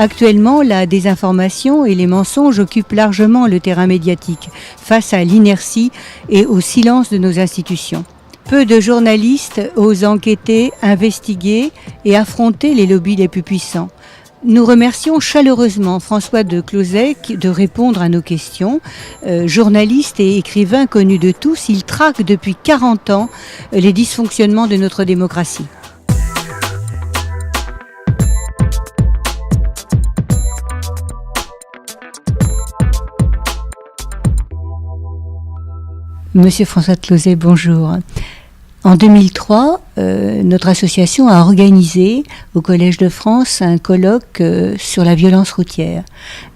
Actuellement, la désinformation et les mensonges occupent largement le terrain médiatique face à l'inertie et au silence de nos institutions. Peu de journalistes osent enquêter, investiguer et affronter les lobbies les plus puissants. Nous remercions chaleureusement François de Closets de répondre à nos questions. Journaliste et écrivain connu de tous, il traque depuis 40 ans les dysfonctionnements de notre démocratie. Monsieur François de Closets, bonjour. En 2003, notre association a organisé au Collège de France un colloque sur la violence routière.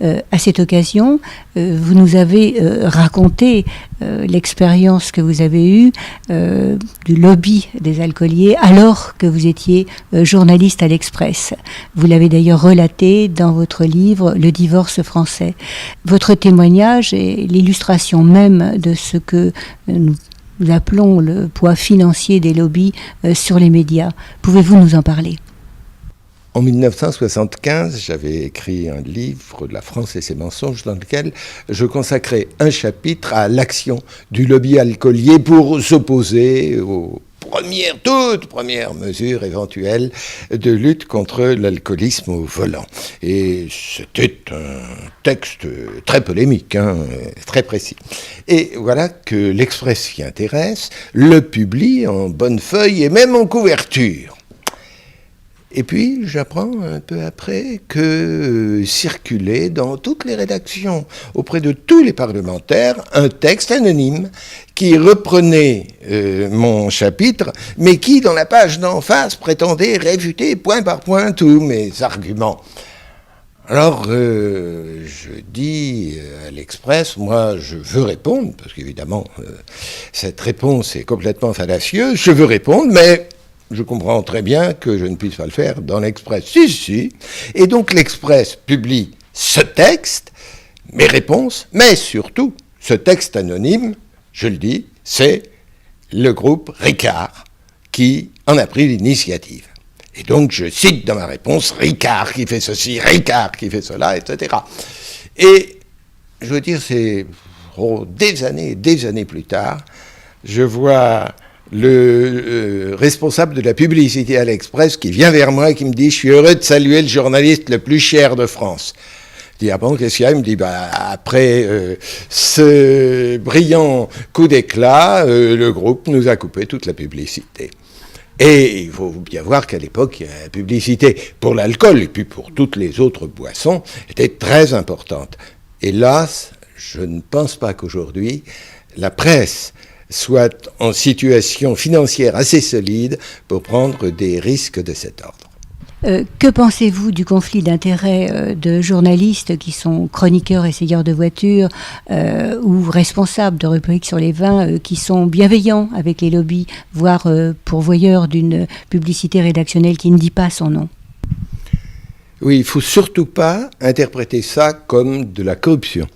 À cette occasion, vous nous avez raconté l'expérience que vous avez eue du lobby des alcooliers alors que vous étiez journaliste à l'Express. Vous l'avez d'ailleurs relaté dans votre livre « Le divorce français ». Votre témoignage est l'illustration même de ce que nous appelons le poids financier des lobbies sur les médias. Pouvez-vous nous en parler ? En 1975, j'avais écrit un livre, La France et ses mensonges, dans lequel je consacrais un chapitre à l'action du lobby alcoolier pour s'opposer aux toutes premières mesures éventuelles de lutte contre l'alcoolisme au volant. Et c'était un texte très polémique, très précis. Et voilà que l'Express s'y intéresse, le publie en bonne feuille et même en couverture. Et puis, j'apprends un peu après que circulait dans toutes les rédactions, auprès de tous les parlementaires, un texte anonyme qui reprenait mon chapitre, mais qui, dans la page d'en face, prétendait réfuter point par point tous mes arguments. Alors, je dis à l'Express, moi, je veux répondre, parce qu'évidemment, cette réponse est complètement fallacieuse, je veux répondre, mais je comprends très bien que je ne puisse pas le faire dans l'Express. Si. Et donc l'Express publie ce texte, mes réponses, mais surtout ce texte anonyme, je le dis, c'est le groupe Ricard qui en a pris l'initiative. Et donc je cite dans ma réponse Ricard qui fait ceci, Ricard qui fait cela, etc. Et je veux dire, c'est des années plus tard, je vois le responsable de la publicité à l'Express qui vient vers moi et qui me dit « Je suis heureux de saluer le journaliste le plus cher de France ». Je dis « Ah bon, qu'est-ce qu'il y a ?» Il me dit « Après ce brillant coup d'éclat, le groupe nous a coupé toute la publicité ». Et il faut bien voir qu'à l'époque, la publicité pour l'alcool et puis pour toutes les autres boissons était très importante. Hélas, je ne pense pas qu'aujourd'hui, la presse soit en situation financière assez solide pour prendre des risques de cet ordre. Que pensez-vous du conflit d'intérêts de journalistes qui sont chroniqueurs, essayeurs de voitures ou responsables de rubriques sur les vins qui sont bienveillants avec les lobbies, voire pourvoyeurs d'une publicité rédactionnelle qui ne dit pas son nom ? Oui, il ne faut surtout pas interpréter ça comme de la corruption.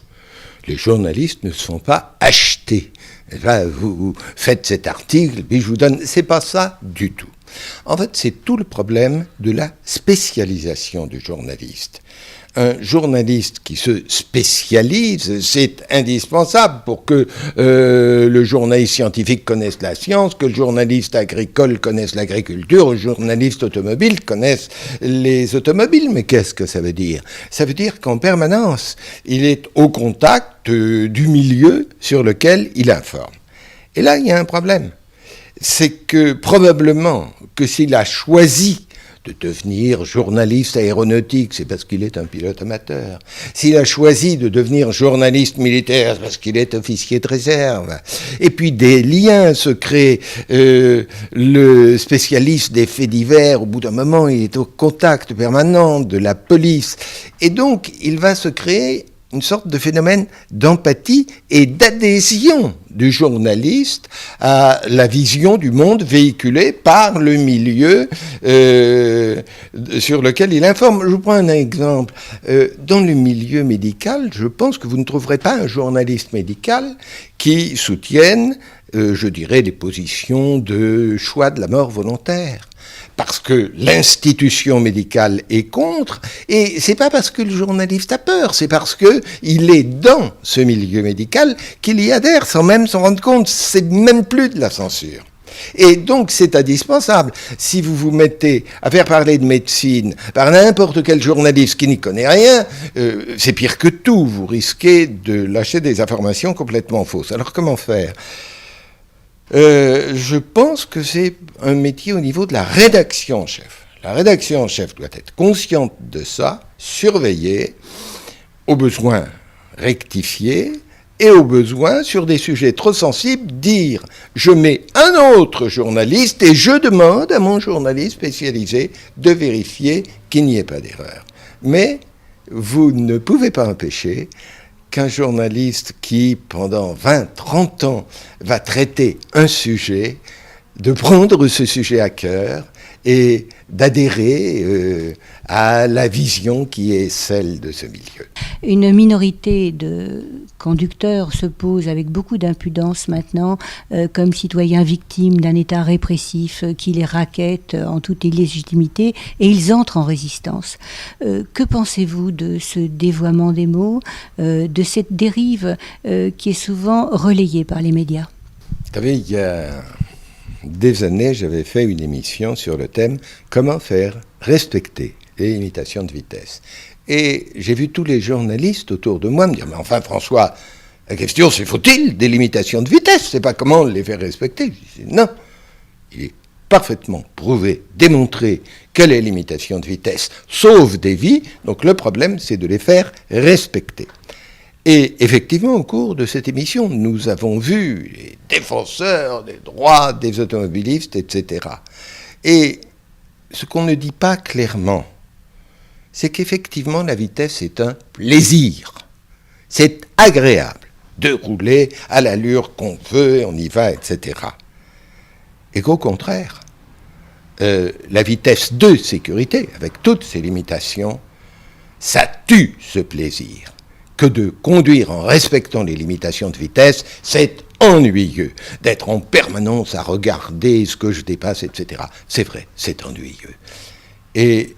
Les journalistes ne se font pas acheter. Là, vous faites cet article, puis je vous donne... C'est pas ça du tout. En fait, c'est tout le problème de la spécialisation du journaliste. Un journaliste qui se spécialise, c'est indispensable pour que le journaliste scientifique connaisse la science, que le journaliste agricole connaisse l'agriculture, le journaliste automobile connaisse les automobiles. Mais qu'est-ce que ça veut dire ? Ça veut dire qu'en permanence, il est au contact du milieu sur lequel il informe. Et là, il y a un problème. C'est que probablement que s'il a choisi de devenir journaliste aéronautique, c'est parce qu'il est un pilote amateur. S'il a choisi de devenir journaliste militaire, c'est parce qu'il est officier de réserve. Et puis des liens se créent. Le spécialiste des faits divers, au bout d'un moment, il est au contact permanent de la police. Et donc, il va se créer une sorte de phénomène d'empathie et d'adhésion du journaliste à la vision du monde véhiculée par le milieu sur lequel il informe. Je vous prends un exemple. Dans le milieu médical, je pense que vous ne trouverez pas un journaliste médical qui soutienne, je dirais, les positions de choix de la mort volontaire. parce que l'institution médicale est contre, et c'est pas parce que le journaliste a peur, c'est parce que il est dans ce milieu médical qu'il y adhère sans même s'en rendre compte. C'est même plus de la censure. Et donc c'est indispensable. Si vous vous mettez à faire parler de médecine par n'importe quel journaliste qui n'y connaît rien, c'est pire que tout. Vous risquez de lâcher des informations complètement fausses. Alors comment faire ? Je pense que c'est un métier au niveau de la rédaction en chef. La rédaction en chef doit être consciente de ça, surveiller, au besoin rectifier, et au besoin, sur des sujets trop sensibles, dire « je mets un autre journaliste et je demande à mon journaliste spécialisé de vérifier qu'il n'y ait pas d'erreur ». Mais vous ne pouvez pas empêcher qu'un journaliste qui, pendant 20, 30 ans, va traiter un sujet, de prendre ce sujet à cœur et d'adhérer à la vision qui est celle de ce milieu. Une minorité de conducteurs se pose avec beaucoup d'impudence maintenant comme citoyens victimes d'un État répressif qui les rackette en toute illégitimité et ils entrent en résistance. Que pensez-vous de ce dévoiement des mots, de cette dérive qui est souvent relayée par les médias ? Vous savez, il y a des années, j'avais fait une émission sur le thème « Comment faire respecter les limitations de vitesse ». Et j'ai vu tous les journalistes autour de moi me dire « Mais enfin, François, la question c'est faut-il des limitations de vitesse ? C'est pas comment les faire respecter ». Je dis « Non, il est parfaitement prouvé, démontré que les limitations de vitesse sauvent des vies, donc le problème c'est de les faire respecter ». Et effectivement, au cours de cette émission, nous avons vu les défenseurs des droits des automobilistes, etc. Et ce qu'on ne dit pas clairement, c'est qu'effectivement, la vitesse est un plaisir. C'est agréable de rouler à l'allure qu'on veut, on y va, etc. Et qu'au contraire, la vitesse de sécurité, avec toutes ses limitations, ça tue ce plaisir. Que de conduire en respectant les limitations de vitesse, c'est ennuyeux. D'être en permanence à regarder ce que je dépasse, etc. C'est vrai, c'est ennuyeux. Et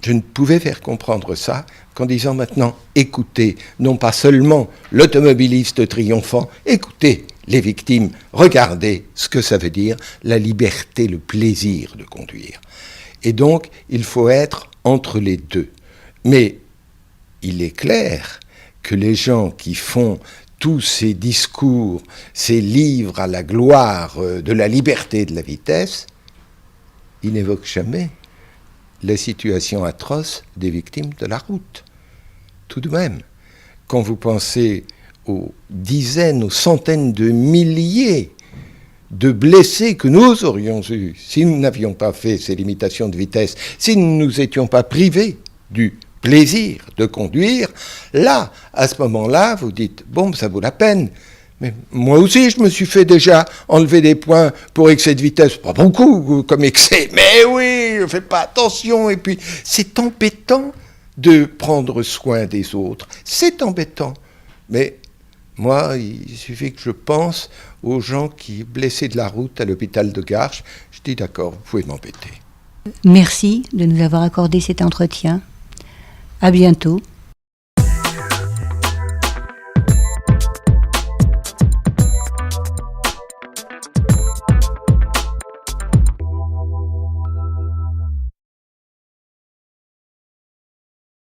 je ne pouvais faire comprendre ça qu'en disant maintenant, écoutez, non pas seulement l'automobiliste triomphant, écoutez les victimes, regardez ce que ça veut dire, la liberté, le plaisir de conduire. Et donc, il faut être entre les deux. Mais il est clair que les gens qui font tous ces discours, ces livres à la gloire de la liberté et de la vitesse, ils n'évoquent jamais la situation atroce des victimes de la route. Tout de même, quand vous pensez aux dizaines, aux centaines de milliers de blessés que nous aurions eus si nous n'avions pas fait ces limitations de vitesse, si nous ne nous étions pas privés du plaisir de conduire, là, à ce moment-là, vous dites, bon, ça vaut la peine. Mais moi aussi, je me suis fait déjà enlever des points pour excès de vitesse. Pas beaucoup comme excès, mais oui, je fais pas attention. Et puis, c'est embêtant de prendre soin des autres. C'est embêtant. Mais moi, il suffit que je pense aux gens qui blessés de la route à l'hôpital de Garches. Je dis, d'accord, vous pouvez m'embêter. Merci de nous avoir accordé cet entretien. À bientôt.